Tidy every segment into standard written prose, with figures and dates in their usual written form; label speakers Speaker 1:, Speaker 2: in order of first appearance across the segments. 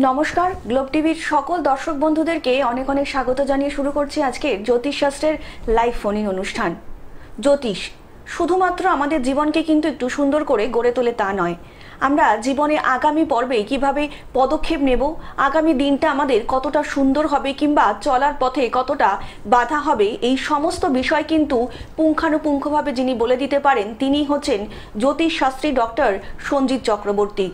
Speaker 1: নমস্কার, গ্লোব টিভির সকল দর্শক বন্ধুদেরকে অনেক অনেক স্বাগত জানিয়ে শুরু করছি আজকে জ্যোতিষশাস্ত্রের লাইভ ফোন ইন অনুষ্ঠান। জ্যোতিষ শুধুমাত্র আমাদের জীবনকে কিন্তু একটু সুন্দর করে গড়ে তোলে তা নয়, আমরা জীবনে আগামী পর্বে কিভাবে পদক্ষেপ নেব, আগামী দিনটা আমাদের কতটা সুন্দর হবে কিংবা চলার পথে কতটা বাধা হবে, এই সমস্ত বিষয় কিন্তু পুঙ্খানুপুঙ্খভাবে যিনি বলে দিতে পারেন তিনি হচ্ছেন জ্যোতিষশাস্ত্রী ডক্টর সঞ্জিত চক্রবর্তী।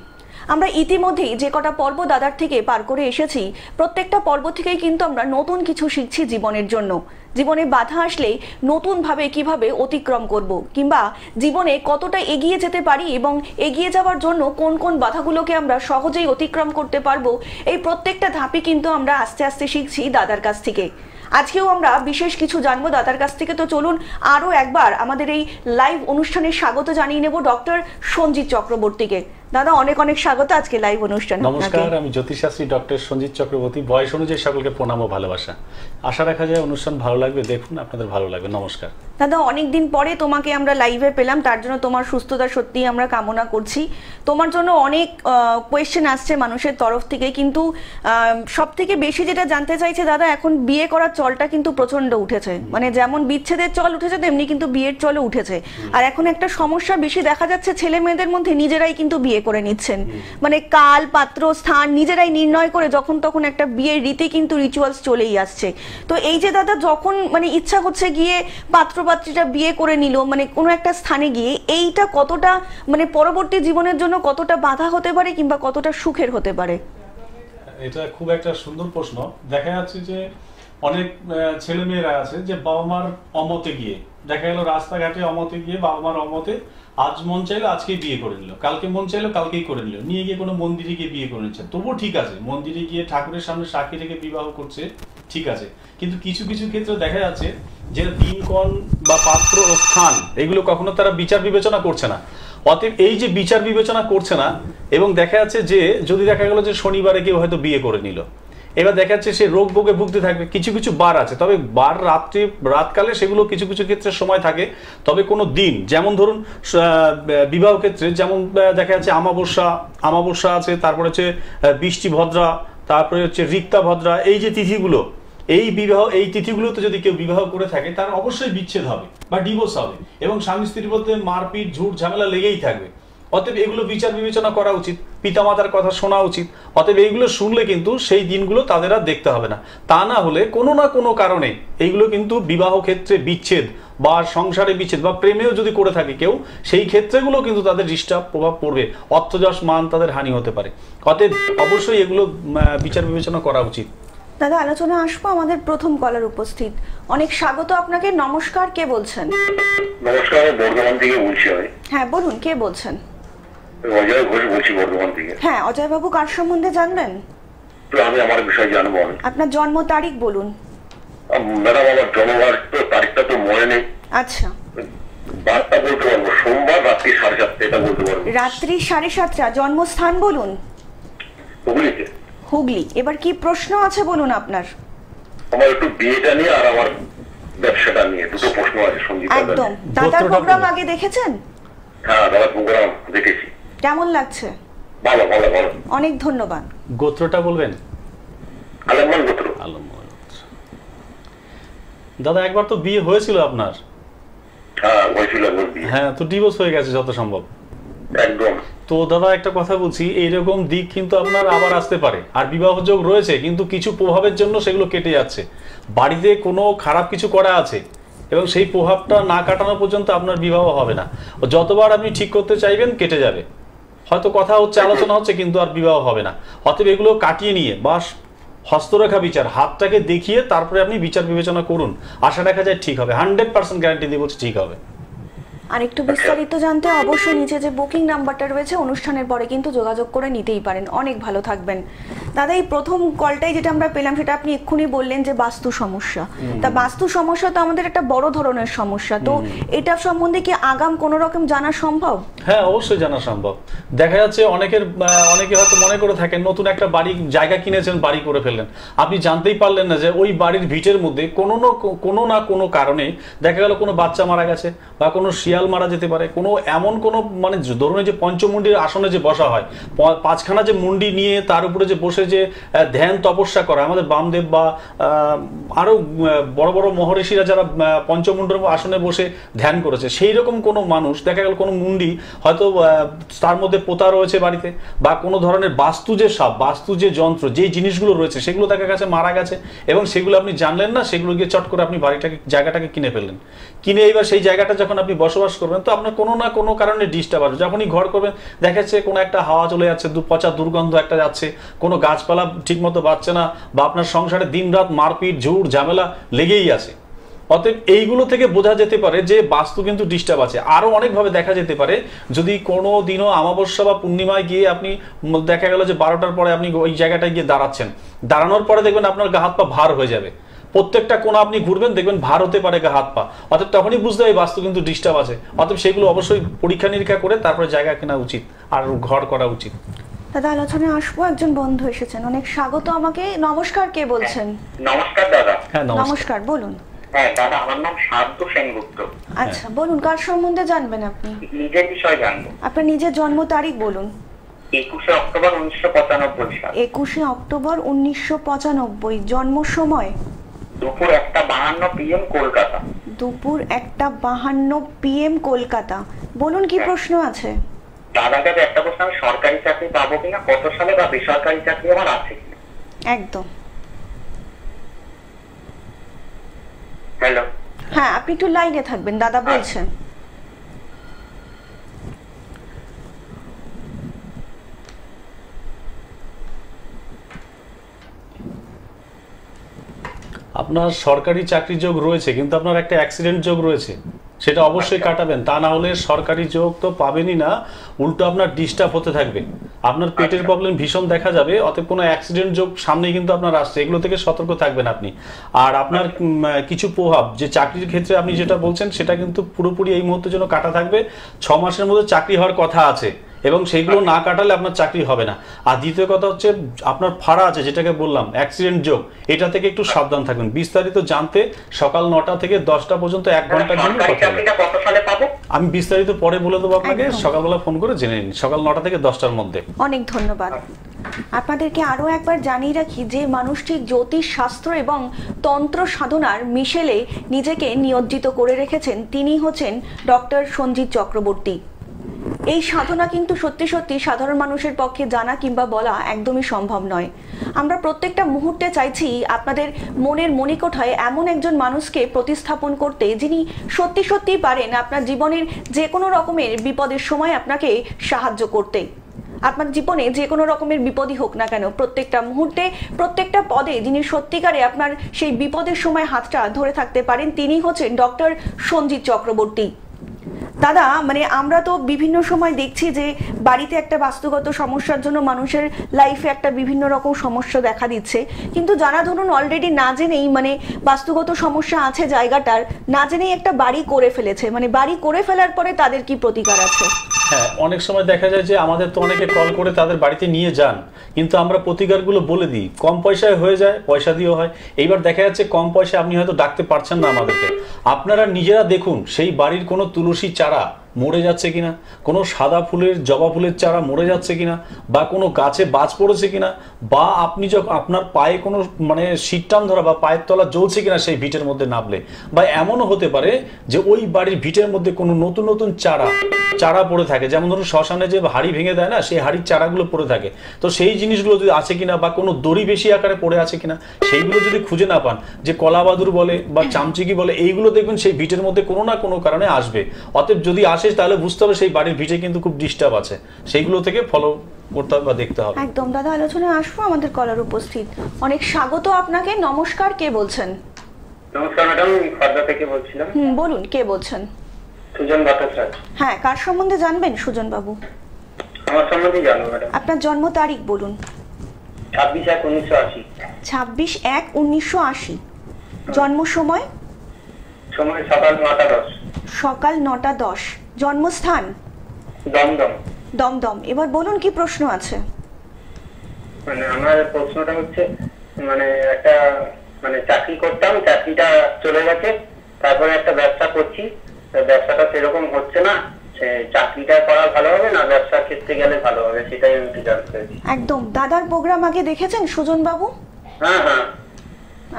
Speaker 1: আমরা ইতিমধ্যেই যে কটা পর্ব দাদার থেকে পার করে এসেছি, প্রত্যেকটা পর্ব থেকেই কিন্তু আমরা নতুন কিছু শিখছি জীবনের জন্য। জীবনে বাধা আসলে নতুনভাবে কিভাবে অতিক্রম করব কিংবা জীবনে কতটা এগিয়ে যেতে পারি এবং এগিয়ে যাওয়ার জন্য কোন কোন বাধাগুলোকে আমরা সহজেই অতিক্রম করতে পারবো, এই প্রত্যেকটা ধাপই কিন্তু আমরা আস্তে আস্তে শিখছি দাদার কাছ থেকে। আজকেও আমরা বিশেষ কিছু জানবো দাদার কাছ থেকে। তো চলুন আরও একবার আমাদের এই লাইভ অনুষ্ঠানে স্বাগত জানিয়ে নেব ডক্টর সঞ্জিত চক্রবর্তীকে। দাদা অনেক অনেক স্বাগত আজকে লাইভ অনুষ্ঠানে।
Speaker 2: নমস্কার, আমি জ্যোতিষশাস্ত্রী ডক্টর সঞ্জিত চক্রবর্তী। বয়স অনুযায়ী সকলকে প্রণাম ও ভালোবাসা। আশা রাখা যায় অনুষ্ঠান ভালো লাগবে, দেখুন আপনাদের ভালো লাগবে। নমস্কার
Speaker 1: দাদা, অনেকদিন পরে তোমাকে আমরা লাইভে পেলাম, তার জন্য তোমার সুস্থতা সত্যিই আমরা কামনা করছি। তোমার জন্য অনেক কোয়েশ্চেন আসছে মানুষের তরফ থেকে, কিন্তু সব থেকে বেশি যেটা জানতে চাইছে দাদা, এখন বিয়ে করার চলটা কিন্তু প্রচন্ড উঠেছে, মানে যেমন বিচ্ছেদের চল উঠেছে তেমনি কিন্তু বিয়ের চলও উঠেছে। আর এখন একটা সমস্যা বেশি দেখা যাচ্ছে, ছেলে মেয়েদের মধ্যে নিজেরাই কিন্তু বিয়ে করে নিচ্ছেন, মানে কাল পাত্র স্থান নিজেরাই নির্ণয় করে যখন তখন একটা বিয়ের রীতি কিন্তু রিচুয়ালস চলেই আসছে। তো এই যে দাদা যখন মানে ইচ্ছা হচ্ছে গিয়ে পাত্রপাত্রীটা বিয়ে করে নিল, মানে কোনো একটা স্থানে গিয়ে, এইটা কতটা মানে পরবর্তী জীবনের জন্য কতটা বাধা হতে পারে কিংবা কতটা সুখের হতে পারে?
Speaker 2: এটা খুব একটা সুন্দর প্রশ্ন। দেখা যাচ্ছে যে অনেক ছেলে মেয়েরা আছে যে বাবা মার অমতে গিয়ে, দেখা গেল রাস্তাঘাটে অমতে গিয়ে বাবা মার অমতে আজ মন চাইলো আজকেই বিয়ে করে নিল, কালকে মন চাইলো কালকেই করে নিল, নিয়ে গিয়ে কোনো মন্দিরে গিয়ে বিয়ে করে নিচ্ছে। তবুও ঠিক আছে, মন্দিরে গিয়ে ঠাকুরের সামনে সাক্ষী রেখে বিবাহ করছে, ঠিক আছে। কিন্তু কিছু কিছু ক্ষেত্রে দেখা যাচ্ছে যে দিনক্ষণ বা পাত্র ও স্থান এগুলো কখনো তারা বিচার বিবেচনা করছে না। অতএব এই যে বিচার বিবেচনা করছে না, এবং দেখা যাচ্ছে যে যদি দেখা গেল যে শনিবারে কেউ হয়তো বিয়ে করে নিল, এবার দেখা যাচ্ছে সে রোগ ভোগে ভুগতে থাকবে। কিছু কিছু বার আছে, তবে বার রাতকালে সেগুলো কিছু কিছু ক্ষেত্রে সময় থাকে। তবে কোনো দিন, যেমন ধরুন বিবাহ ক্ষেত্রে যেমন দেখা যাচ্ছে আমাবস্যা আছে, তারপরে হচ্ছে বৃষ্টি ভদ্রা, তারপরে হচ্ছে রিক্তা ভদ্রা, এই যে তিথিগুলো, এই তিথিগুলোতে যদি কেউ বিবাহ করে থাকে তার অবশ্যই বিচ্ছেদ হবে বা ডিভোর্স হবে, এবং স্বামী স্ত্রীর মধ্যে মারপিট ঝুট ঝামেলা লেগেই থাকবে। অতএব এগুলো বিচার বিবেচনা করা উচিত, পিতামাতার কথা শোনা উচিত। অতএব এইগুলো শুনলে কিন্তু সেই দিনগুলো তাদের আর দেখতে হবে না। তা না হলে কোনো না কোনো কারণে এইগুলো কিন্তু বিবাহ ক্ষেত্রে বিচ্ছেদ বা সংসারে বিচ্ছেদ বা প্রেমেও যদি করে থাকে কেউ, সেই ক্ষেত্রেগুলো কিন্তু তাদের ডিস্টার্ব প্রভাব পড়বে, অর্থযশ মান তাদের হানি হতে পারে। অতএব অবশ্যই এগুলো বিচার বিবেচনা করা উচিত।
Speaker 1: দাদা আলোচনা আসবো, আমাদের প্রথম কলার উপস্থিত। অনেক স্বাগত আপনাকে। নমস্কার, কে বলছেন?
Speaker 3: নমস্কার, বর্ধমান থেকে বলছি।
Speaker 1: হ্যাঁ বলুন, কে বলছেন?
Speaker 3: অজয় ঘোষ বলছি, বর্ধমান থেকে।
Speaker 1: হ্যাঁ অজয় বাবু, কার সম্বন্ধে জানবেন?
Speaker 3: আমি আমার বিষয়ে জানবো।
Speaker 1: আপনার জন্ম তারিখ বলুন।
Speaker 3: ম্যাডাম, আমার জন্মবার তারিখটা তো মনে নেই।
Speaker 1: আচ্ছা,
Speaker 3: বারটা বলতে পারবো, সোমবার রাত্রি 7:30, এটা বলতে পারবো।
Speaker 1: রাত্রি 7:30। জন্মস্থান বলুন।
Speaker 3: হুগলিতে।
Speaker 1: হুগলি। এবার কি প্রশ্ন আছে বলুন আপনার?
Speaker 3: আমার একটু বিয়েটা নিয়ে আর আমার ব্যবসাটা নিয়ে দুটো প্রশ্ন আছে। সঞ্জিত
Speaker 1: একদম। দাদার প্রোগ্রাম আগে দেখেছেন?
Speaker 3: হ্যাঁ, দাদার প্রোগ্রাম দেখেছি।
Speaker 1: কেমন লাগছে?
Speaker 3: ভালো ভালো ভালো।
Speaker 1: অনেক ধন্যবাদ।
Speaker 2: গোত্রটা বলবেন?
Speaker 3: আলমান গোত্র।
Speaker 2: দাদা একবার তো বিয়ে হয়েছিল আপনার?
Speaker 3: হ্যাঁ হয়েছিল একবার বিয়ে।
Speaker 2: হ্যাঁ, তো ডিভোর্স হয়ে গেছে যত সম্ভব।
Speaker 3: একদম।
Speaker 2: তো দাদা একটা কথা বলছি, এইরকম দিক কিন্তু আপনার আবার আসতে পারে। আর বিবাহ যোগ রয়েছে, কিন্তু কিছু প্রভাবের জন্য সেগুলো কেটে যাচ্ছে। বাড়িতে কোনো খারাপ কিছু করা আছে এবং সেই প্রভাবটা না কাটানো পর্যন্ত আপনার বিবাহ হবে না। যতবার আপনি ঠিক করতে চাইবেন কেটে যাবে, হয়তো কথা হচ্ছে, আলোচনা হচ্ছে, কিন্তু আর বিবাহ হবে না। অতএব এগুলো কাটিয়ে নিয়ে বা হস্তরেখা বিচার, হাতটাকে দেখিয়ে তারপরে আপনি বিচার বিবেচনা করুন। আশা রাখা যায় ঠিক হবে, 100% গ্যারান্টি দিয়ে বলছি ঠিক হবে।
Speaker 1: আর একটু বিস্তারিত জানতে অবশ্যই নিচে যে বুকিং নাম্বারটা রয়েছে অনুষ্ঠানের পরে কিন্তু যোগাযোগ করে নিতেই পারেন। অনেক ভালো থাকবেন। দাদা এই প্রথম কলটাই যেটা আমরা পেলাম সেটা আপনি এক্ষুনি বললেন যে বাস্তু সমস্যা। তা বাস্তু সমস্যা তো আমাদের একটা বড় ধরনের সমস্যা, তো এটা সম্বন্ধে কি আগাম কোনো রকম জানা সম্ভব?
Speaker 2: হ্যাঁ অবশ্যই জানা সম্ভব। দেখা যাচ্ছে অনেকে হয়তো মনে করে থাকেন নতুন একটা জায়গা কিনেছেন, বাড়ি করে ফেললেন, আপনি জানতেই পারলেন না যে ওই বাড়ির ভিটের মধ্যে কোনো না কোনো কারণে দেখা গেল কোনো বাচ্চা মারা গেছে বা কোনো শিয়াল মারা যেতে পারে, কোনো এমন কোনো মানে ধরুন যে পঞ্চমুণ্ডির আসনে যে বসা হয়, 5খানা যে মুন্ডি নিয়ে তার উপরে যে বসে বসে যে ধ্যান তপস্যা করা, আমাদের বামদেব বা আরো বড় বড় মহর্ষিরা যারা পঞ্চমুণ্ডর আসনে বসে ধ্যান করেছে, সেই রকম কোনো মানুষ দেখা গেল কোনো মুন্ডি হয়তো তার মধ্যে পোতা রয়েছে বাড়িতে, বা কোনো ধরনের বাস্তু যে সাপ, বাস্তু যে যন্ত্র, যে জিনিসগুলো রয়েছে সেগুলো দেখা গেছে মারা গেছে, এবং সেগুলো আপনি জানলেন না, সেগুলো গিয়ে চট করে আপনি জায়গাটাকে কিনে ফেললেন। কিনে এবার সেই জায়গাটা যখন আপনি বসবাস করবেন, তো আপনার কোনো না কোনো কারণে ডিস্টার্ব আসবে। যখনই ঘর করবেন দেখা যাচ্ছে কোনো একটা হাওয়া চলে যাচ্ছে, পচা দুর্গন্ধ একটা যাচ্ছে, কোনো গাছপালা ঠিকমতো বাড়ছে না, বা আপনার সংসারে দিনরাত মারপিট ঝুট ঝামেলা লেগেই আছে। অতএব এইগুলো থেকে বোঝা যেতে পারে যে বাস্তু কিন্তু ডিস্টার্ব আছে। আরো অনেকভাবে দেখা যেতে পারে, যদি কোনো দিনও অমাবস্যা বা পূর্ণিমায় গিয়ে আপনি দেখা গেল যে 12টার পরে আপনি ওই জায়গাটায় গিয়ে দাঁড়াচ্ছেন, দাঁড়ানোর পরে দেখবেন আপনার গা হাত পা ভার হয়ে যাবে, প্রত্যেকটা কোণা আপনি ঘুরবেন দেখবেন ভার হতে পারে গা হাত পা। অতএব তখনই বুঝতে হবে বাস্তু কিন্তু ডিস্টার্ব আছে। অতএব সেগুলো অবশ্যই পরীক্ষা নিরীক্ষা করে তারপরে জায়গা কেনা উচিত আর ঘর করা উচিত।
Speaker 1: দাদা আলোচনায় আসবো, একজন বন্ধু এসেছেন, অনেক স্বাগত। আমাকে নমস্কার, কে বলছেন?
Speaker 3: নমস্কার দাদা।
Speaker 2: হ্যাঁ
Speaker 1: নমস্কার, বলুন।
Speaker 3: হ্যাঁ দাদা, আমার নাম শান্ত সেনগুপ্ত।
Speaker 1: আচ্ছা বলুন, কার সম্বন্ধে জানবেন আপনি?
Speaker 3: নিজের বিষয় জানবো।
Speaker 1: আপনার নিজের জন্ম তারিখ বলুন।
Speaker 3: 21 অক্টোবর 1995 সাল।
Speaker 1: 21 অক্টোবর 1995। জন্ম সময়?
Speaker 3: দুপুর 1:52 PM কলকাতা।
Speaker 1: দুপুর 1:52 PM কলকাতা। বলুন কি প্রশ্ন আছে?
Speaker 3: দাদার কাছে একটা প্রশ্ন, আমি সরকারি চাকরি পাবো কিনা, কত সালে, বা বেসরকারি চাকরি আমার আছে কিনা?
Speaker 1: একদম।
Speaker 3: হ্যালো।
Speaker 1: হ্যাঁ, আপনি একটু লাইনে থাকবেন, দাদা বলছেন।
Speaker 2: আপনার সরকারি চাকরি যোগ রয়েছে, কিন্তু আপনার একটা অ্যাক্সিডেন্ট যোগ রয়েছে, সেটা অবশ্যই কাটাবেন। তা না হলে সরকারি যোগ তো পাবেনই না, উল্টো আপনার ডিস্টার্ব হতে থাকবে, আপনার পেটের প্রবলেম ভীষণ দেখা যাবে। অতএব কোনো অ্যাক্সিডেন্ট যোগ সামনেই কিন্তু আপনার আসছে, এগুলো থেকে সতর্ক থাকবেন আপনি। আর আপনার কিছু প্রভাব যে চাকরির ক্ষেত্রে আপনি যেটা বলছেন সেটা কিন্তু পুরোপুরি এই মুহূর্তের জন্য কাটা থাকবে। 6 মাসের মধ্যে চাকরি হওয়ার কথা আছে, এবং সেইগুলো না কাটালে আপনার চাকরি হবে না। আর দ্বিতীয় কথা হচ্ছে আপনার ফাড়া আছে, যেটাকে বললাম অ্যাক্সিডেন্ট যোগ, এটা থেকে একটু সাবধান থাকবেন। বিস্তারিত জানতে সকাল 9টা থেকে 10টা পর্যন্ত 1 ঘন্টার জন্য কথা বলুন। আমি বিস্তারিত পরে বলে দেবো আপনাকে, সকালবেলা ফোন করে জেনে নিন, সকাল 9টা থেকে 10টার মধ্যে।
Speaker 1: অনেক ধন্যবাদ। আপনাদেরকে আরো একবার জানিয়ে রাখি যে মানুষটি জ্যোতিষ শাস্ত্র এবং তন্ত্র সাধনার মিশেলে নিজেকে নিয়োজিত করে রেখেছেন, তিনি হচ্ছেন ডক্টর সঞ্জিত চক্রবর্তী। এই সাধনা কিন্তু সত্যি সত্যি সাধারণ মানুষের পক্ষে জানা কিংবা বলা একদমই সম্ভব নয়। আমরা প্রত্যেকটা মুহূর্তে চাইছি আপনাদের মনের মণিকোঠায় এমন একজন মানুষকে প্রতিস্থাপন করতে, যিনি সত্যি সত্যি পারেন আপনার জীবনের যে কোনো রকমের বিপদের সময় আপনাকে সাহায্য করতে। আপনার জীবনে যে কোনো রকমের বিপদই হোক না কেন, প্রত্যেকটা মুহূর্তে প্রত্যেকটা পদে যিনি সত্যিকারে আপনার সেই বিপদের সময় হাতটা ধরে থাকতে পারেন, তিনি হচ্ছেন ডক্টর সঞ্জিত চক্রবর্তী। দাদা মানে আমরা তো বিভিন্ন সময় দেখছি যে বাড়িতে একটা বাস্তুগত সমস্যার জন্য মানুষের লাইফে একটা বিভিন্ন রকম সমস্যা দেখা দিচ্ছে, কিন্তু যারা ধরুন অলরেডি না জেনেই মানে বাস্তুগত সমস্যা আছে জায়গাটার, না জেনেই একটা বাড়ি করে ফেলেছে, মানে বাড়ি করে ফেলার পরে তাদের কি প্রতিকার আছে?
Speaker 2: হ্যাঁ, অনেক সময় দেখা যায় যে আমাদের তো অনেকে কল করে তাদের বাড়িতে নিয়ে যান, কিন্তু আমরা প্রতিকারগুলো বলে দিই, কম পয়সায় হয়ে যায়, পয়সা দিয়েও হয়। এইবার দেখা যাচ্ছে কম পয়সায় আপনি হয়তো ডাকতে পারছেন না আমাদেরকে, আপনারা নিজেরা দেখুন সেই বাড়ির কোনো তুলসী চারা মরে যাচ্ছে কিনা, কোনো সাদা ফুলের জবা ফুলের চারা মরে যাচ্ছে কিনা, বা কোনো গাছে বাজ পড়েছে কিনা, বা আপনি যখন আপনার পায়ে কোনো মানে শীতটান ধরা বা পায়ের তলা জ্বলছে কিনা সেই ভিটের মধ্যে নামলে, বা এমনও হতে পারে যে ওই বাড়ির ভিটের মধ্যে কোনো নতুন নতুন চারা পড়ে থাকে, যেমন ধরুন শ্মশানে যে হাড়ি ভেঙে দেয় না, সেই হাড়ির চারাগুলো পড়ে থাকে, তো সেই জিনিসগুলো যদি আছে কিনা, বা কোনো দড়ি বেশি আকারে পড়ে আছে কিনা, সেইগুলো যদি খুঁজে না পান, যে কলাবাদুর বলে বা চামচিকি বলে, এইগুলো দেখবেন সেই ভিটের মধ্যে কোনো না কোনো কারণে আসবে। অতএব যদি আসে তাহলে বুঝতে হবে সেই বাড়ির ভিটে কিন্তু খুব ডিস্টার্ব আছে, সেইগুলো থেকে ফলো করতে হবে বা দেখতে হবে।
Speaker 1: একদম দাদা, আলোচনায় আসবো, আমাদের কলার উপস্থিত। অনেক স্বাগত আপনাকে। নমস্কার, কে বলছেন?
Speaker 3: নমস্কার ম্যাডাম, আমি খর্দা থেকে বলছিলাম।
Speaker 1: বলুন, কে বলছেন?
Speaker 3: সুজন ভট্টাচার্য।
Speaker 1: হ্যাঁ, কার সম্বন্ধে জানবেন সুজন বাবু?
Speaker 3: আমার সম্বন্ধে জানবো ম্যাডাম।
Speaker 1: আপনার জন্ম তারিখ বলুন।
Speaker 3: 26/1/1980।
Speaker 1: 26/1/1980। জন্ম সময়?
Speaker 3: সময় সকাল 9টা 10।
Speaker 1: সকাল 9টা 10। জন্মস্থান?
Speaker 3: দমদম।
Speaker 1: দমদম। এবার বলুন কি প্রশ্ন আছে?
Speaker 3: মানে আমার প্রশ্নটা হচ্ছে, মানে একটা মানে চাকরি করতাম, চাকরিটা চলে গেছে, তারপরে একটা ব্যবসা করছি, ব্যবসাটা সেরকম হচ্ছে না, চাকরিটা করা ভালো হবে না ব্যবসার ক্ষেত্রে গেলে ভালো হবে, সেটাই আমি একটু জানতে চাইছি।
Speaker 1: একদম। দাদার প্রোগ্রাম আগে দেখেছেন সুজন বাবু?
Speaker 3: হ্যাঁ হ্যাঁ,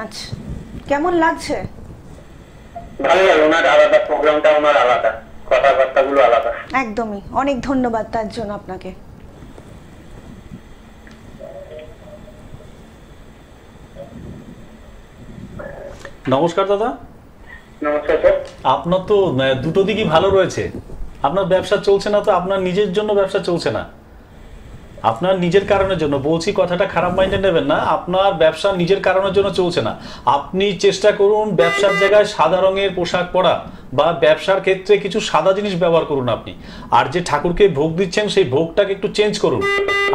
Speaker 1: আচ্ছা, কেমন লাগছে?
Speaker 3: ভালো লাগে, ওনার আলাদা প্রোগ্রামটা, ওনার আলাদা, কথাবার্তাগুলো আলাদা।
Speaker 1: একদমই, অনেক ধন্যবাদ তার জন্য আপনাকে।
Speaker 2: নমস্কার দাদা।
Speaker 3: নমস্কার স্যার।
Speaker 2: আপনার তো দুটো দিকই ভালো রয়েছে। আপনার ব্যবসা চলছে না তো আপনার নিজের জন্য ব্যবসা চলছে না, আপনার নিজের কারণের জন্য বলছি, কথাটা খারাপ মাইন্ডে নেবেন না। আপনার ব্যবসা নিজের কারণের জন্য চলছে না। আপনি চেষ্টা করুন ব্যবসার জায়গায় সাদা রঙের পোশাক পরা বা ব্যবসার ক্ষেত্রে কিছু সাদা জিনিস ব্যবহার করুন আপনি। আর যে ঠাকুরকে ভোগ দিচ্ছেন সেই ভোগটাকে একটু চেঞ্জ করুন,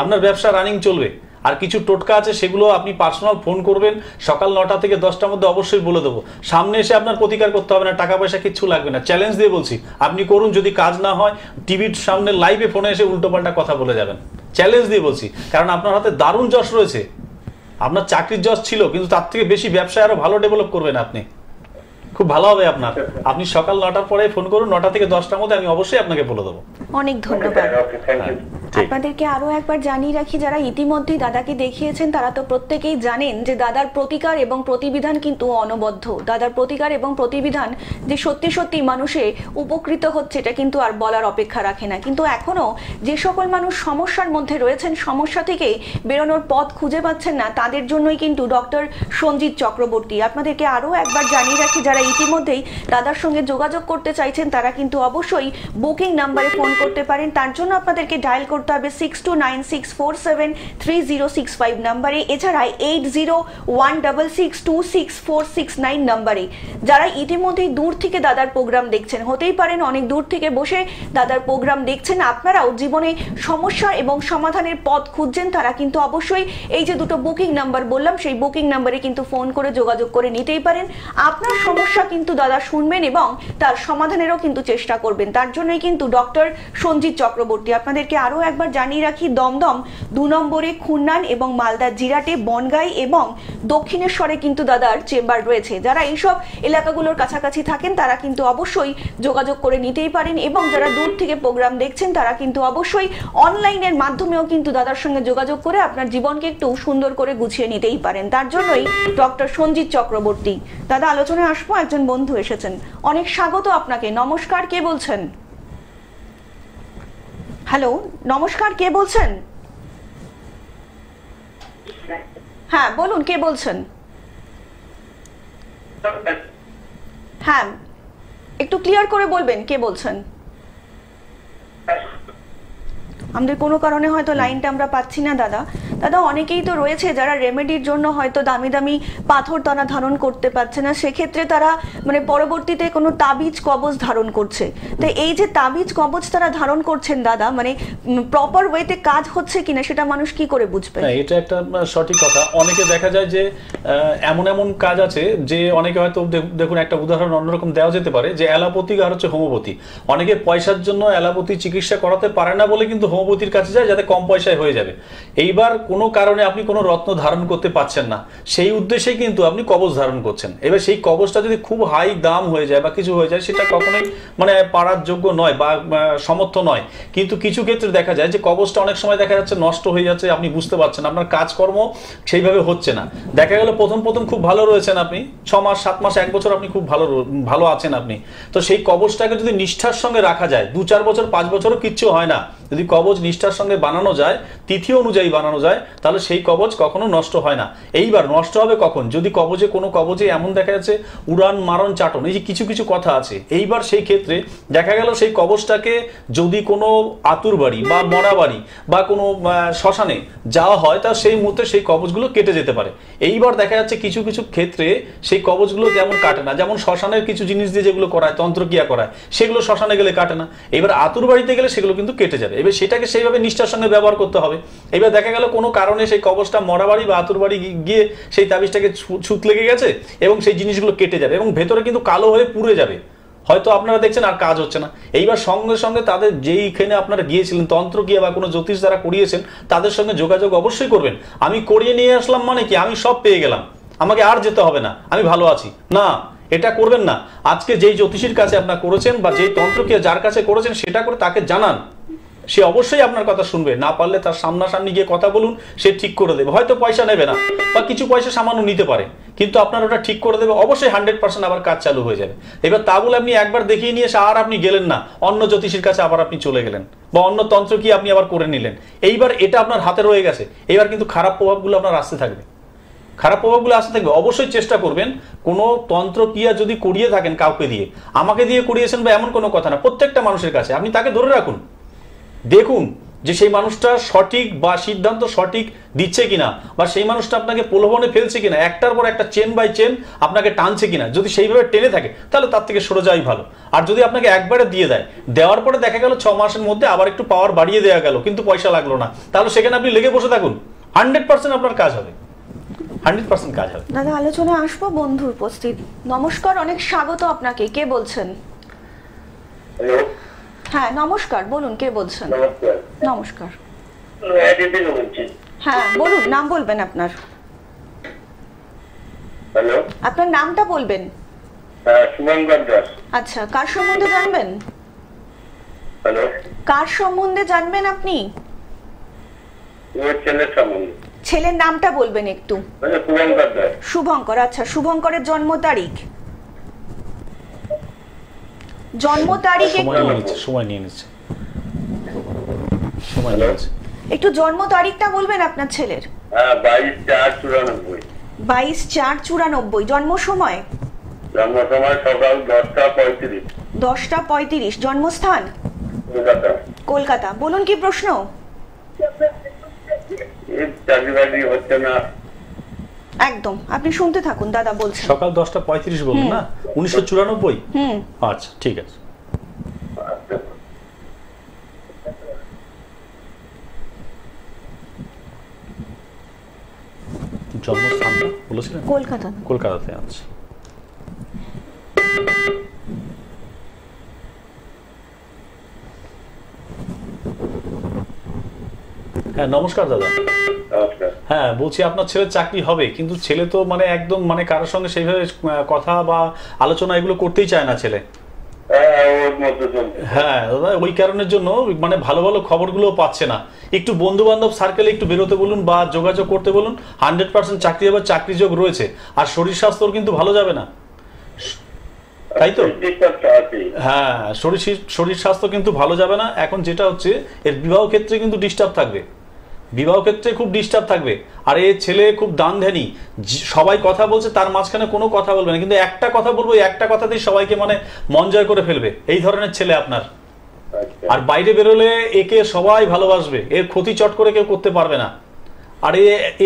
Speaker 2: আপনার ব্যবসা রানিং চলবে। আর কিছু টোটকা আছে সেগুলো আপনি পার্সোনাল ফোন করবেন, সকাল 9টা থেকে 10টার মধ্যে অবশ্যই বলে দেবো। সামনে এসে আপনার প্রতিকার করতে হবে না, টাকা পয়সা কিচ্ছু লাগবে না। চ্যালেঞ্জ দিয়ে বলছি, আপনি করুন। যদি কাজ না হয় টিভির সামনে লাইভে ফোনে এসে উল্টোপাল্টা কথা বলে যাবেন, চ্যালেঞ্জ দিয়ে বলছি। কারণ আপনার হাতে দারুণ যশ রয়েছে, আপনার চাকরির যশ ছিল, কিন্তু তার থেকে বেশি ব্যবসায় আরো ভালো ডেভেলপ করবেন আপনি, খুব ভালো হবে আপনার। আপনি সকাল 9টার পরে ফোন করুন, 9টা থেকে 10টার মধ্যে আমি অবশ্যই আপনাকে বলে দেবো।
Speaker 1: অনেক ধন্যবাদ।
Speaker 3: ওকে, থ্যাংক ইউ।
Speaker 1: আপনাদেরকে আরো একবার জানিয়ে রাখি, যারা ইতিমধ্যেই দাদাকে দেখিয়েছেন তারা তো প্রত্যেকেই জানেন যে দাদার প্রতিকার এবং প্রতিবিধান কিন্তু অনবদ্য। দাদার প্রতিকার এবং প্রতিবিধান যে সত্যি সত্যি মানুষে উপকৃত হচ্ছে এটা কিন্তু আর বলার অপেক্ষা রাখে না। কিন্তু এখনো যে সকল মানুষ সমস্যার মধ্যে রয়েছেন, সমস্যা থেকে বেরোনোর পথ খুঁজে পাচ্ছেন না, তাদের জন্যই কিন্তু ডক্টর সঞ্জিত চক্রবর্তী। আপনাদেরকে আরো একবার জানিয়ে রাখি, যারা ইতিমধ্যেই দাদার সঙ্গে যোগাযোগ করতে চাইছেন তারা কিন্তু অবশ্যই বুকিং নাম্বারে ফোন করতে পারেন। তার জন্য আপনাদেরকে ডায়াল করতে হবে 6296473065 নাম্বারে, এছাড়া 8016626469 নাম্বারে। যারা ইতিমধ্যেই দূর থেকে দাদার প্রোগ্রাম দেখছেন, হতেই পারেন অনেক দূর থেকে বসে দাদার প্রোগ্রাম দেখছেন, আপনারাও জীবনে সমস্যা এবং সমাধানের পথ খুঁজছেন, তারা কিন্তু অবশ্যই এই যে দুটো বুকিং নাম্বার বললাম সেই বুকিং নাম্বারে কিন্তু ফোন করে যোগাযোগ করে নিতেই পারেন। আপনার সমস্যা কিন্তু দাদা শুনবেন এবং তার সমাধানেরও কিন্তু চেষ্টা করবেন। তার জন্যই কিন্তু ডক্টর সঞ্জিত চক্রবর্তী। আপনাদেরকে আরো একবার জানিয়ে রাখি, দমদম 2 নম্বরে, খুলনান এবং মালদা জিরাটে, বনগাই এবং দক্ষিণেশ্বরে কিন্তু দাদার চেম্বার রয়েছে। যারা এইসব এলাকাগুলোর কাছাকাছি থাকেন তারা কিন্তু অবশ্যই যোগাযোগ করে নিতেই পারেন, এবং যারা দূর থেকে প্রোগ্রাম দেখছেন তারা কিন্তু অবশ্যই অনলাইনের মাধ্যমেও কিন্তু দাদার সঙ্গে যোগাযোগ করে আপনার জীবনকে একটু সুন্দর করে গুছিয়ে নিতেই পারেন। তার জন্যই ডক্টর সঞ্জিত চক্রবর্তী। দাদা, আলোচনায় আসবো, একজন বন্ধু এসেছেন। অনেক স্বাগত আপনাকে। নমস্কার, কে বলছেন? হ্যালো, নমস্কার, কে বলছেন? হ্যাঁ বলুন, কে বলছেন? হ্যাঁ, একটু ক্লিয়ার করে বলবেন কে বলছেন। আমাদের কোনো কারণে হয়তো লাইনটা আমরা পাচ্ছি না দাদা। দাদা, অনেকেই তো রয়েছে যারা রেমেডির জন্য হয়তো দামি দামি পাথর তারা ধারণ করতে পারছে না, সেক্ষেত্রে তারা মানে পরবর্তীতে কোনো তাবিজ কবজ ধারণ করছে। তো এই যে তাবিজ কবজ তারা ধারণ করছেন দাদা, মানে প্রপার ওয়েতে কাজ হচ্ছে কিনা সেটা মানুষ কি করে বুঝবে?
Speaker 2: এটা একটা সঠিক কথা। অনেকে দেখা যায় যে এমন এমন কাজ আছে যে অনেকে হয়তো দেখুন, একটা উদাহরণ অন্যরকম দেওয়া যেতে পারে যে অ্যালোপ্যাথি আর হচ্ছে হোমিওপ্যাথি। অনেকে পয়সার জন্য অ্যালোপ্যাথি চিকিৎসা করাতে পারে না বলে কিন্তু হোমিওপ্যাথির কাছে যায় যাতে কম পয়সায় হয়ে যাবে। এইবার কোনো কারণে আপনি কোনো রত্ন ধারণ করতে পারছেন না, সেই উদ্দেশ্যে কিন্তু আপনি কবচ ধারণ করছেন। এবার সেই কবচটা যদি খুব হাই দাম হয়ে যায় বা কিছু হয়ে যায়, সেটা কখনোই মানে পাড়ার যোগ্য নয় বা সমর্থ নয়। কিন্তু কিছু ক্ষেত্রে দেখা যায় যে কবচটা অনেক সময় দেখা যাচ্ছে নষ্ট হয়ে যাচ্ছে, আপনি বুঝতে পারছেন, আপনার কাজকর্ম সেইভাবে হচ্ছে না। দেখা গেল প্রথম খুব ভালো রয়েছেন আপনি, 6 মাস 7 মাস 1 বছর আপনি খুব ভালো আছেন আপনি। তো সেই কবচটাকে যদি নিষ্ঠার সঙ্গে রাখা যায়, 2-4 বছর 5 বছরও কিচ্ছু হয় না। যদি কবচ নিষ্ঠার সঙ্গে বানানো যায়, তিথি অনুযায়ী বানানো যায়, তাহলে সেই কবচ কখনো নষ্ট হয় না। এইবার নষ্ট হবে কখন? যদি কোনো কবচে এমন দেখা যাচ্ছে উড়ান মারণ চাটন, এই যে কিছু কিছু কথা আছে, এইবার সেই ক্ষেত্রে দেখা গেল সেই কবচটাকে যদি কোনো আতুর বাড়ি বা মরা বাড়ি বা কোনো শ্মশানে যাওয়া হয়, তা সেই মুহূর্তে সেই কবচগুলো কেটে যেতে পারে। এইবার দেখা যাচ্ছে কিছু কিছু ক্ষেত্রে সেই কবচগুলো যেমন কাটে না, যেমন শ্মশানের কিছু জিনিস দিয়ে যেগুলো করায়, তন্ত্রক্রিয়া করায়, সেগুলো শ্মশানে গেলে কাটে না। এবার আতুর বাড়িতে গেলে সেগুলো কিন্তু কেটে যাবে। এবার সেটাকে সেইভাবে নিষ্ঠার সঙ্গে ব্যবহার করতে হবে। এবার দেখা গেল কোনো কারণে সেই কবচটা মরা বাড়ি বা আতুর বাড়ি গিয়ে সেই তাবিজটাকে ছুত লেগে গেছে এবং সেই জিনিসগুলো কেটে যাবে এবং ভেতরে কিন্তু কালো হয়ে পুড়ে যাবে। হয়তো আপনারা দেখছেন আর কাজ হচ্ছে না। এইবার সঙ্গে সঙ্গে তাদের যেইখানে আপনারা গিয়েছিলেন তন্ত্রক্রিয়া বা কোনো জ্যোতিষ যারা করিয়েছেন তাদের সঙ্গে যোগাযোগ অবশ্যই করবেন। আমি করিয়ে নিয়ে আসলাম মানে কি আমি সব পেয়ে গেলাম, আমাকে আর যেতে হবে না, আমি ভালো আছি না, এটা করবেন না। আজকে যেই জ্যোতিষীর কাছে আপনার করেছেন বা যেই তন্ত্রক্রিয়া যার কাছে করেছেন সেটা করে তাকে জানান, সে অবশ্যই আপনার কথা শুনবে। না পারলে তার সামনাসামনি গিয়ে কথা বলুন, সে ঠিক করে দেবে। হয়তো পয়সা নেবে না বা কিছু পয়সা সামান্য নিতে পারে, কিন্তু আপনার ওটা ঠিক করে দেবে, অবশ্যই 100% আবার কাজ চালু হয়ে যাবে। এবার তা বলে আপনি একবার দেখিয়ে নিয়ে এসে আর আপনি গেলেন না, অন্য জ্যোতিষীর কাছে আবার আপনি চলে গেলেন বা অন্য তন্ত্র কি আপনি আবার করে নিলেন। এইবার এটা আপনার হাতে রয়ে গেছে, এবার কিন্তু খারাপ প্রভাবগুলো আপনার আসতে থাকবে, খারাপ প্রভাবগুলো আসতে থাকবে। অবশ্যই চেষ্টা করবেন কোনো তন্ত্রক্রিয়া যদি করিয়ে থাকেন কাউকে দিয়ে, আমাকে দিয়ে করিয়েছেন বা এমন কোনো কথা না, প্রত্যেকটা মানুষের কাছে আপনি তাকে ধরে রাখুন, দেখুন যে সেই মানুষটা সঠিক বা সিদ্ধান্ত সঠিক দিচ্ছে কিনা, বা সেই মানুষটা আপনাকে প্রলোভনে ফেলছে কিনা, একটার পর একটা চেন বাই চেন আপনাকে টানছে কিনা। যদি সেইভাবে টেনে থাকে তাহলে তার থেকে সরে যাওয়াই ভালো। আর যদি আপনাকে একবারে দিয়ে দেয়, দেওয়ার পরে দেখা গেল 6 মাসের মধ্যে আবার একটু পাওয়ার বাড়িয়ে দেওয়া গেল কিন্তু পয়সা লাগলো না, তাহলে সেখানে আপনি লেগে বসে থাকুন, 100% আপনার কাজ হবে, 100% কাজ হবে।
Speaker 1: দাদা আলোচনায় আসবো, বন্ধু উপস্থিত। নমস্কার, অনেক স্বাগত আপনাকে। কে বলছেন?
Speaker 3: হ্যালো,
Speaker 1: হ্যাঁ নমস্কার, বলুন কে বলছেন?
Speaker 3: নমস্কার।
Speaker 1: নমস্কার।
Speaker 3: বলছি।
Speaker 1: হ্যাঁ বলুন, নাম বলবেন আপনার।
Speaker 3: হ্যালো,
Speaker 1: আপনার নামটা বলবেন।
Speaker 3: শুভঙ্কর দাস।
Speaker 1: আচ্ছা, কার সম্বন্ধে জানবেন?
Speaker 3: হ্যালো,
Speaker 1: কার সম্বন্ধে জানবেন আপনি?
Speaker 3: ওর ছেলের সম্বন্ধে।
Speaker 1: ছেলের নামটা বলবেন একটু।
Speaker 3: শুভঙ্কর দাস।
Speaker 1: শুভঙ্কর। আচ্ছা, শুভঙ্করের জন্ম তারিখ, জন্ম তারিখ
Speaker 2: সময় নিয়ে নিচ্ছে, সময় নিয়ে নিচ্ছে, সময় নিয়ে নিচ্ছে।
Speaker 1: একটু জন্ম তারিখটা বলবেন আপনার ছেলের।
Speaker 3: 22/4/94।
Speaker 1: 22/4/94। জন্ম সময়?
Speaker 3: জন্ম সময় সকাল 10:35।
Speaker 1: 10:35। জন্মস্থান?
Speaker 3: কলকাতা।
Speaker 1: কলকাতা। বলুন কি প্রশ্ন?
Speaker 3: চাকরি বাকরি হচ্ছে না।
Speaker 1: একদম, আপনি শুনতে থাকুন, দাদা বলছেন।
Speaker 2: সকাল 10:35 বলুন না, 1994। আচ্ছা ঠিক আছে। জন্মস্থানটা বলেছিলেন?
Speaker 1: কলকাতা।
Speaker 2: কলকাতাতে। আচ্ছা, হ্যাঁ নমস্কার দাদা। হ্যাঁ বলছি আপনার ছেলের চাকরি হবে, কিন্তু ছেলে তো মানে একদম মানে কারোর সঙ্গে সেইভাবে কথা বা আলোচনা এগুলো করতেই চায় না ছেলে। হ্যাঁ দাদা, ওই কারণের জন্য মানে ভালো ভালো খবরগুলো পাচ্ছে না। একটু বন্ধু বান্ধব সার্কেলে একটু বেরোতে বলুন বা যোগাযোগ করতে বলুন, 100% চাকরি হবে, চাকরি যোগ রয়েছে। আর শরীর স্বাস্থ্য কিন্তু ভালো যাবে না, তাই তো? হ্যাঁ, শরীর স্বাস্থ্য কিন্তু ভালো যাবে না। এখন যেটা হচ্ছে এর বিবাহ ক্ষেত্রে কিন্তু ডিস্টার্ব থাকবে, বিবাহ ক্ষেত্রে খুব ডিস্টার্ব থাকবে। আর এই ছেলে খুব দানধ্যানী, সবাই কথা বলছে তার মাঝখানে কোনো কথা বলবে না, কিন্তু একটা কথা বলবো, একটা কথাতেই সবাইকে মানে মন জয় করে ফেলবে, এই ধরনের ছেলে আপনার। আর বাইরে বেরোলে একে সবাই ভালোবাসবে, এর ক্ষতি চট করে কেউ করতে পারবে না। আর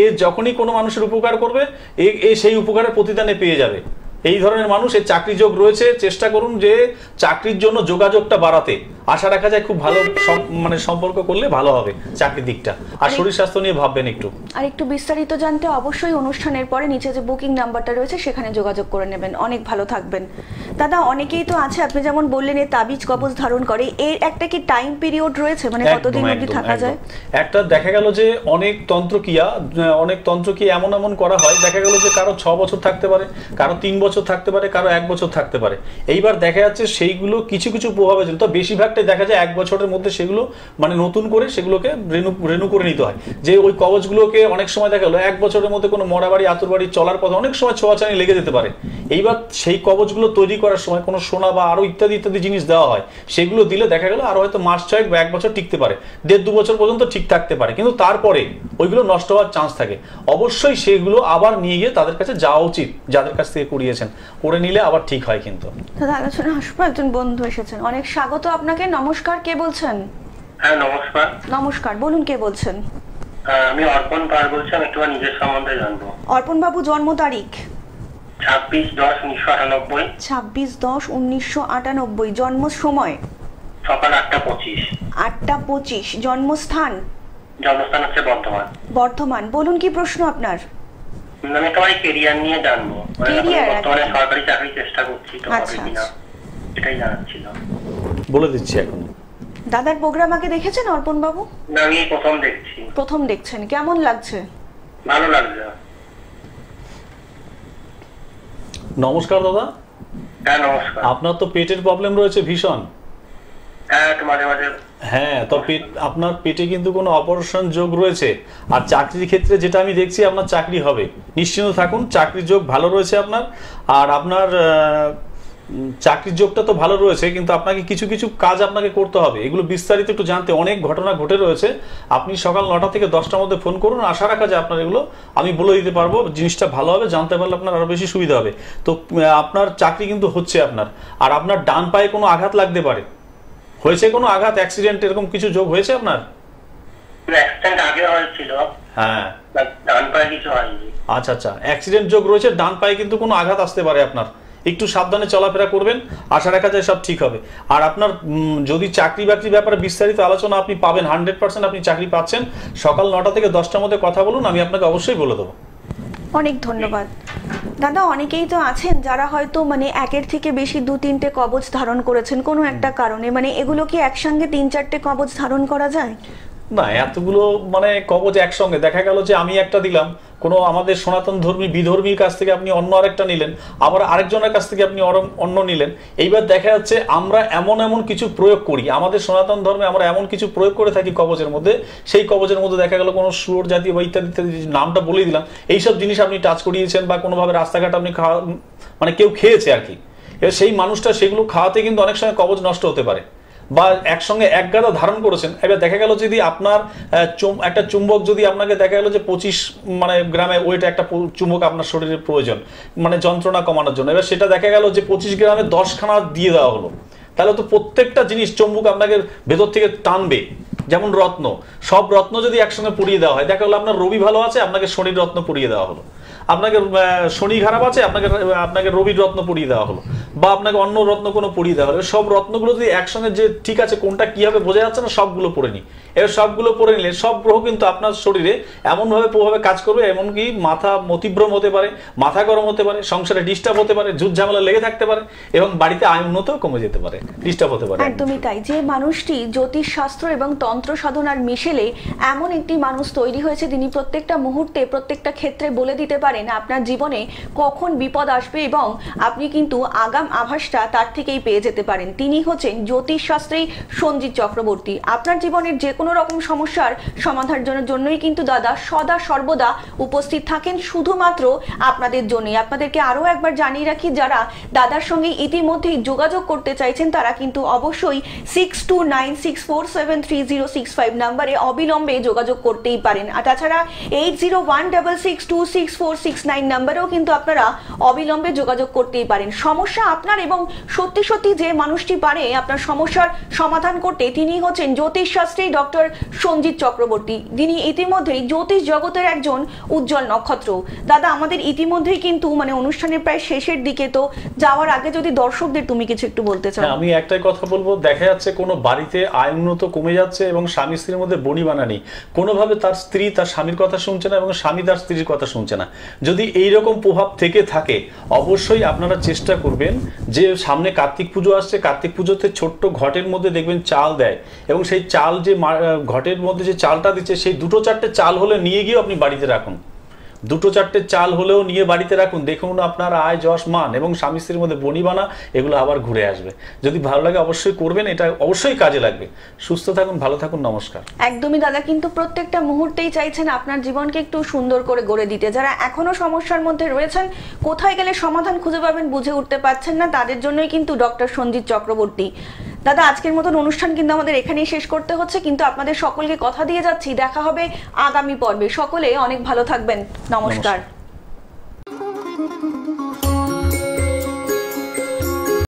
Speaker 2: এ যখনই কোনো মানুষের উপকার করবে, এ সেই উপকারের প্রতিদানে পেয়ে যাবে। এই ধরনের মানুষ, এর চাকরি যোগ রয়েছে। চেষ্টা করুন যে চাকরির জন্য যোগাযোগটা বাড়াতে। আশা রাখা যায় খুব ভালো মানে সম্পর্ক করলে ভালো হবে চাকরির দিকটা। আর শরীর স্বাস্থ্য নিয়ে ভাববেন একটু।
Speaker 1: আর একটু বিস্তারিত জানতে অবশ্যই অনুষ্ঠানের পরে নিচে যে বুকিং নাম্বারটা রয়েছে সেখানে যোগাযোগ করে নেবেন। অনেক ভালো থাকবেন দাদা। অনেকেই তো আছে, আপনি যেমন বললেন এই তাবিজ কবজ ধারণ করে, এর একটা কি টাইম পিরিয়ড রয়েছে, মানে কতদিন অবধি থাকা যায়?
Speaker 2: একটা দেখা গেল যে অনেক তন্ত্রক্রিয়া এমন এমন করা হয়, দেখা গেল যে কারো 6 বছর থাকতে পারে, কারো 3 বছর থাকতে পারে, কারো 1 বছর থাকতে পারে। এইবার দেখা যাচ্ছে সেইগুলো কিছু কিছু প্রভাবের জন্য, তো বেশিরভাগটাই দেখা যায় 1 বছরের মধ্যে সেগুলো মানে নতুন করে সেগুলোকে রেনু করে নিতে হয়। যে ওই কবচগুলোকে অনেক সময় দেখা গেলো 1 বছরের মধ্যে কোনো মরা বাড়ি আতুর বাড়ি চলার পথে অনেক সময় ছোঁয়াছানি লেগে যেতে পারে। এইবার সেই কবচগুলো তৈরি করার সময় কোনো সোনা বা আরো ইত্যাদি ইত্যাদি জিনিস দেওয়া হয়, সেগুলো দিলে দেখা গেল আরো হয়তো মাস 6 বা 1 বছর টিকতে পারে, 1.5-2 বছর পর্যন্ত ঠিক থাকতে পারে, কিন্তু তারপরে ওইগুলো নষ্ট হওয়ার চান্স থাকে। অবশ্যই সেগুলো আবার নিয়ে গিয়ে তাদের কাছে যাওয়া উচিত, যাদের কাছ থেকে করিয়েছেন, করে নিলে আবার ঠিক হয়। কিন্তু
Speaker 1: দাদা আলোচনা আসবো, একজন বন্ধু এসেছেন। অনেক স্বাগত আপনাকে। নমস্কার, কে বলছেন?
Speaker 3: হ্যাঁ নমস্কার।
Speaker 1: নমস্কার, বলুন কে বলছেন?
Speaker 3: আমি অর্পণ পাল বলছি। আমি একটু নিজের সম্বন্ধে জানবো।
Speaker 1: অর্পণ বাবু, জন্ম তারিখ?
Speaker 3: 26/10/1998।
Speaker 1: 26/10/1998। জন্ম সময়?
Speaker 3: সকাল 8:25।
Speaker 1: 8:25। জন্মস্থান?
Speaker 3: জন্মস্থান হচ্ছে বর্ধমান।
Speaker 1: বর্ধমান। বলুন কি প্রশ্ন আপনার?
Speaker 3: আমি তোমার ক্যারিয়ার নিয়ে জানবো, বর্তমানে সরকারি চাকরি চেষ্টা করছি, তো হবে কিনা এটাই জানার ছিল।
Speaker 2: বলে দিচ্ছি এখন।
Speaker 1: দাদার প্রোগ্রাম আগে দেখেছেন অর্পণ বাবু?
Speaker 3: না, আমি প্রথম দেখছি।
Speaker 1: প্রথম দেখছেন, কেমন লাগছে?
Speaker 3: ভালো লাগছে।
Speaker 2: নমস্কার দাদা,
Speaker 3: হ্যাঁ নমস্কার।
Speaker 2: আপনার তো পেটের প্রবলেম রয়েছে ভীষণ।
Speaker 3: হ্যাঁ একটু মাঝে মাঝে।
Speaker 2: হ্যাঁ, তো আপনার পেটে কিন্তু কোনো অপারেশন যোগ রয়েছে। আর চাকরির ক্ষেত্রে যেটা আমি দেখছি, আপনার চাকরি হবে, নিশ্চিন্ত থাকুন, চাকরির যোগ ভালো রয়েছে আপনার। আর আপনার চাকরির যোগটা তো ভালো রয়েছে, কিন্তু আপনাকে কিছু কিছু কাজ আপনাকে করতে হবে। এগুলো বিস্তারিত একটু জানতে অনেক ঘটনা ঘটে রয়েছে। আপনি সকাল 9টা থেকে 10টার মধ্যে ফোন করুন, আশা রাখা যায় আপনার এগুলো আমি বলে দিতে পারবো, জিনিসটা ভালো হবে, জানতে পারলে আপনার আরো বেশি সুবিধা হবে। তো আপনার চাকরি কিন্তু হচ্ছে আপনার। আর আপনার ডান পায়ে কোনো আঘাত লাগতে পারে, হয়েছে কোনো আঘাত, অ্যাক্সিডেন্ট, এরকম কিছু যোগ হয়েছে আপনার?
Speaker 3: অ্যাক্সিডেন্ট আগে হয়েছিল।
Speaker 2: হ্যাঁ,
Speaker 3: ডান পায়ে কিছু হয়নি।
Speaker 2: আচ্ছা আচ্ছা, অ্যাক্সিডেন্ট যোগ রয়েছে, ডান পায়ে কিন্তু কোনো আঘাত আসতে পারে আপনার। একটু সাবধানে চলাফেরা করবেন, আশা রাখা যায় সব ঠিক হবে। আর আপনার যদি চাকরি বাকরির ব্যাপারে বিস্তারিত আলোচনা আপনি পাবেন, 100% আপনি চাকরি পাচ্ছেন। সকাল 9টা থেকে 10টার মধ্যে কথা বলুন, আমি আপনাকে অবশ্যই বলে দেবো।
Speaker 1: অনেক ধন্যবাদ দাদা। অনেকেই তো আছেন যারা হয়তো মানে একের থেকে বেশি 2-3টে কবচ ধারণ করেছেন কোনো একটা কারণে, মানে এগুলো কি একসঙ্গে 3-4টে কবচ ধারণ করা যায়?
Speaker 2: না, এতগুলো মানে কবচ একসঙ্গে, দেখা গেল যে আমি একটা দিলাম, কোনো আমাদের সনাতন ধর্মী বিধর্মীর কাছ থেকে আপনি অন্য আরেকটা নিলেন, আবার আরেকজনের কাছ থেকে আপনি অন্য নিলেন। এইবার দেখা যাচ্ছে আমরা এমন এমন কিছু প্রয়োগ করি, আমাদের সনাতন ধর্মে আমরা এমন কিছু প্রয়োগ করে থাকি কবচের মধ্যে, সেই কবচের মধ্যে দেখা গেল কোনো শুয়োর জাতীয় বা ইত্যাদি ইত্যাদি, নামটা বলে দিলাম, এইসব জিনিস আপনি টাচ করিয়েছেন বা কোনোভাবে রাস্তাঘাট আপনি মানে কেউ খেয়েছে আর কি, এবার সেই মানুষটা সেগুলো খাওয়াতে কিন্তু অনেক সময় কবচ নষ্ট হতে পারে। বা একসঙ্গে এক গাদা ধারণ করেছেন, এবার দেখা গেল যদি আপনার একটা চুম্বক, যদি আপনাকে দেখা গেল যে 25 মানে গ্রামে ওয়েট একটা চুম্বক আপনার শরীরে প্রয়োজন, মানে যন্ত্রণা কমানোর জন্য, এবার সেটা দেখা গেল যে 25 গ্রামে 10খানা দিয়ে দেওয়া হলো, তাহলে তো প্রত্যেকটা জিনিস চুম্বক আপনাকে ভেতর থেকে টানবে। যেমন রত্ন, সব রত্ন যদি একসঙ্গে পরিয়ে দেওয়া হয়, দেখা গেলো আপনার রবি ভালো আছে, আপনাকে শনির রত্ন পরিয়ে দেওয়া হলো, আপনাকে শনি খারাপ আছে, আপনাকে রবির রত্ন পরিয়ে দেওয়া হলো, বা আপনাকে অন্য রত্ন কোনো পরিয়ে দেওয়া হলো। সব রত্নগুলো যদি একসঙ্গে, যে ঠিক আছে কোনটা কি হবে বোঝা যাচ্ছে না, সবগুলো পরে নি। এবার সবগুলো পরে নিলে সব গ্রহ কিন্তু আপনার শরীরে এমনভাবে প্রভাবে কাজ করবে, এমনকি মাথা মতিভ্রম হতে পারে, মাথা গরম হতে পারে, সংসারে ডিস্টার্ব হতে পারে, যুদ্ধ ঝামেলা লেগে থাকতে পারে, এবং বাড়িতে আয় উন্নতও কমে যেতে পারে, ডিস্টার্ব হতে পারে।
Speaker 1: একদমই তাই। যে মানুষটি জ্যোতিষ শাস্ত্র এবং তন্ত্র সাধনার মিশেলে এমন একটি মানুষ তৈরি হয়েছে, তিনি প্রত্যেকটা মুহূর্তে প্রত্যেকটা ক্ষেত্রে বলে দিতে পারেন আপনার জীবনে কখন বিপদ আসবে, এবং আপনি কিন্তু আগাম আভাসটা তার থেকেই পেয়ে যেতে পারেন। তিনি হচ্ছেন জ্যোতিষ শাস্ত্রী সঞ্জিত চক্রবর্তী। আপনার জীবনের যে কোনো রকম সমস্যার সমাধানের জন্যই কিন্তু দাদা সদা সর্বদা উপস্থিত থাকেন, শুধুমাত্র আপনাদের জন্যই। আপনাদেরকে আরও একবার জানিয়ে রাখি, যারা দাদার সঙ্গে ইতিমধ্যেই যোগাযোগ করতে চাইছেন তারা কিন্তু অবশ্যই 6296473065 নাম্বারে অবিলম্বে যোগাযোগ করতেই পারেন। আর তাছাড়া 8016626469 নাম্বারেও কিন্তু আপনারা অবিলম্বে যোগাযোগ করতেই পারেন। সমস্যা আপনার, এবং সত্যি সত্যি যে মানুষটি পারে আপনার সমস্যার সমাধান করতে, তিনি হচ্ছেন জ্যোতিষ শাস্ত্রী ডক্টর সঞ্জিত চক্রবর্তী। তিনি ইতিমধ্যেই জ্যোতিষ জগতের একজন উজ্জ্বল নক্ষত্র। দাদা, আমাদের ইতিমধ্যেই কিন্তু মানে অনুষ্ঠানের প্রায় শেষের দিকে, তো যাওয়ার আগে যদি দর্শকদের তুমি কিছু একটু বলতে চাও।
Speaker 2: আমি একটাই কথা বলবো, দেখা যাচ্ছে কোনো বাড়িতে আয় উন্নত কমে যাচ্ছে এবং স্বামী স্ত্রীর মধ্যে বনিবানা নেই, কোনোভাবে তার স্ত্রী তার স্বামীর কথা শুনছে না এবং স্বামী তার স্ত্রীর কথা শুনছে না। যদি এইরকম প্রভাব থেকে থাকে, অবশ্যই আপনারা চেষ্টা করবেন যে সামনে কার্তিক পুজো আসছে, কার্তিক পুজোতে ছোট্ট ঘটের মধ্যে দেখবেন চাল দেয়, এবং সেই চাল যে ঘটের মধ্যে যে চালটা দিচ্ছে, সেই 2-4টে চাল হলে নিয়ে গিয়ে আপনি বাড়িতে রাখুন, 2-4টে চাল হলেও নিয়ে বাড়িতে রাখুন, দেখুন আপনার আয় যশ মান এবং স্বামী স্ত্রীর মধ্যে বনিবানা এগুলো আবার ঘুরে আসবে। যদি ভালো লাগে অবশ্যই করবেন, এটা অবশ্যই কাজে লাগবে। সুস্থ থাকুন, ভালো থাকুন, নমস্কার।
Speaker 1: একদমই দাদা কিন্তু প্রত্যেকটা মুহূর্তেই চাইছেন আপনার জীবনকে একটু সুন্দর করে গড়ে দিতে। যারা এখনো সমস্যার মধ্যে রয়েছেন, কোথায় গেলে সমাধান খুঁজে পাবেন বুঝে উঠতে পারছেন না, তাদের জন্যই কিন্তু ডক্টর সঞ্জিত চক্রবর্তী। দাদা, আজকের মতন অনুষ্ঠান কিন্তু আমাদের এখানেই শেষ করতে হচ্ছে, কিন্তু আপনাদের সকলকে কথা দিয়ে যাচ্ছি দেখা হবে আগামী পর্বে। সকলে অনেক ভালো থাকবেন, নমস্কার।